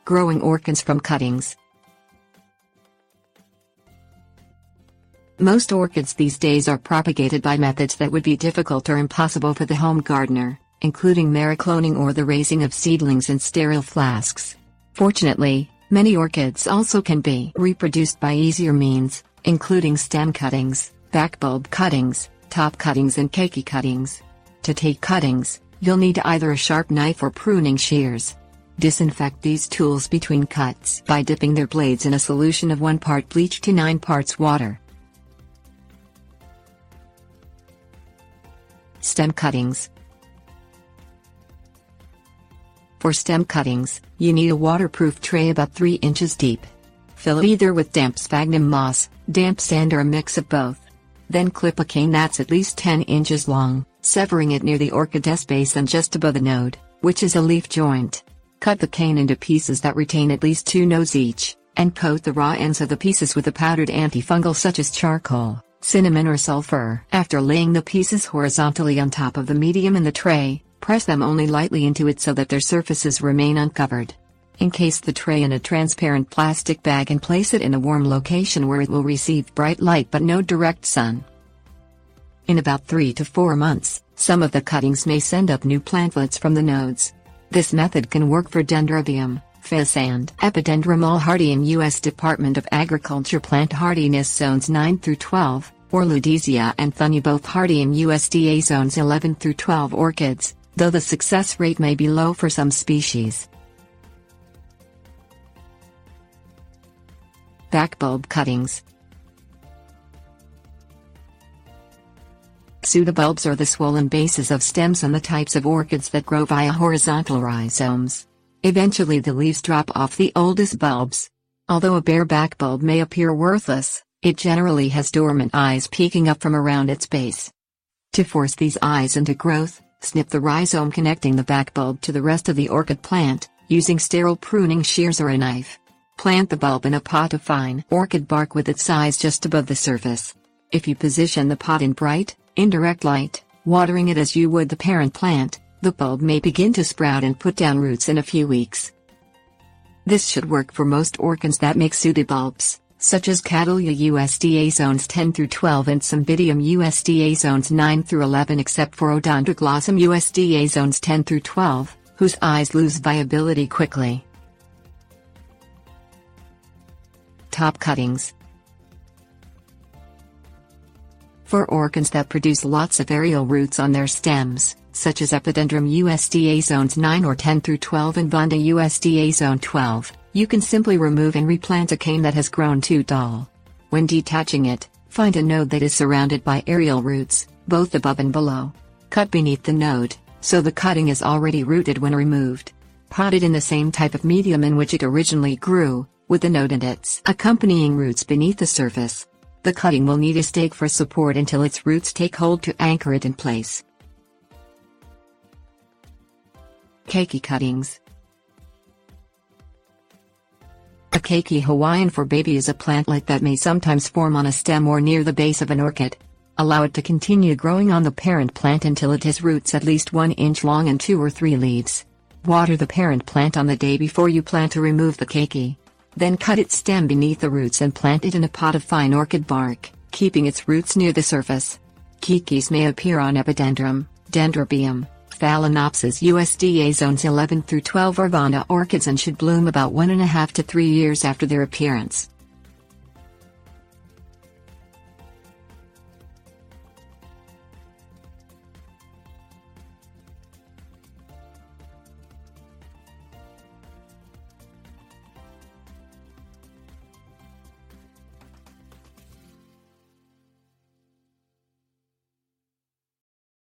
Growing orchids from cuttings. Most orchids these days are propagated by methods that would be difficult or impossible for the home gardener, including mericloning or the raising of seedlings in sterile flasks. Fortunately, many orchids also can be reproduced by easier means, including stem cuttings, backbulb cuttings, top cuttings and Keiki cuttings. To take cuttings, you'll need either a sharp knife or pruning shears. Disinfect these tools between cuts by dipping their blades in a solution of 1 part bleach to 9 parts water. Stem cuttings. For stem cuttings, you need a waterproof tray about 3 inches deep. Fill it either with damp sphagnum moss, damp sand or a mix of both. Then clip a cane that's at least 10 inches long, severing it near the orchid's base and just above the node, which is a leaf joint. Cut the cane into pieces that retain at least 2 nodes each, and coat the raw ends of the pieces with a powdered antifungal such as charcoal, cinnamon or sulfur. After laying the pieces horizontally on top of the medium in the tray, press them only lightly into it so that their surfaces remain uncovered. Encase the tray in a transparent plastic bag and place it in a warm location where it will receive bright light but no direct sun. In about 3 to 4 months, some of the cuttings may send up new plantlets from the nodes. This method can work for Dendrobium, Fis and Epidendrum all hardy in U.S. Department of Agriculture plant hardiness zones 9 through 12, or Ludesia and Thunya both hardy in USDA zones 11 through 12 orchids, though the success rate may be low for some species. Backbulb cuttings. Pseudobulbs are the swollen bases of stems on the types of orchids that grow via horizontal rhizomes. Eventually the leaves drop off the oldest bulbs. Although a bare backbulb may appear worthless, it generally has dormant eyes peeking up from around its base. To force these eyes into growth, snip the rhizome connecting the backbulb to the rest of the orchid plant, using sterile pruning shears or a knife. Plant the bulb in a pot of fine orchid bark with its eyes just above the surface. If you position the pot in bright, indirect light, watering it as you would the parent plant, the bulb may begin to sprout and put down roots in a few weeks. This should work for most orchids that make pseudobulbs, such as Cattleya USDA zones 10 through 12 and Cymbidium USDA zones 9 through 11 except for Odontoglossum USDA zones 10 through 12, whose eyes lose viability quickly. Top cuttings. For orchids that produce lots of aerial roots on their stems, such as Epidendrum USDA zones 9 or 10 through 12 and Vanda USDA zone 12, you can simply remove and replant a cane that has grown too tall. When detaching it, find a node that is surrounded by aerial roots, both above and below. Cut beneath the node, so the cutting is already rooted when removed. Pot it in the same type of medium in which it originally grew, with the node and its accompanying roots beneath the surface. The cutting will need a stake for support until its roots take hold to anchor it in place. Keiki cuttings. A Keiki Hawaiian for baby is a plantlet that may sometimes form on a stem or near the base of an orchid. Allow it to continue growing on the parent plant until it has roots at least 1 inch long and 2 or 3 leaves. Water the parent plant on the day before you plant to remove the Keiki. Then cut its stem beneath the roots and plant it in a pot of fine orchid bark, keeping its roots near the surface. Keikis may appear on Epidendrum, Dendrobium, Phalaenopsis USDA zones 11 through 12 or Vanda orchids and should bloom about 1.5 to 3 years after their appearance.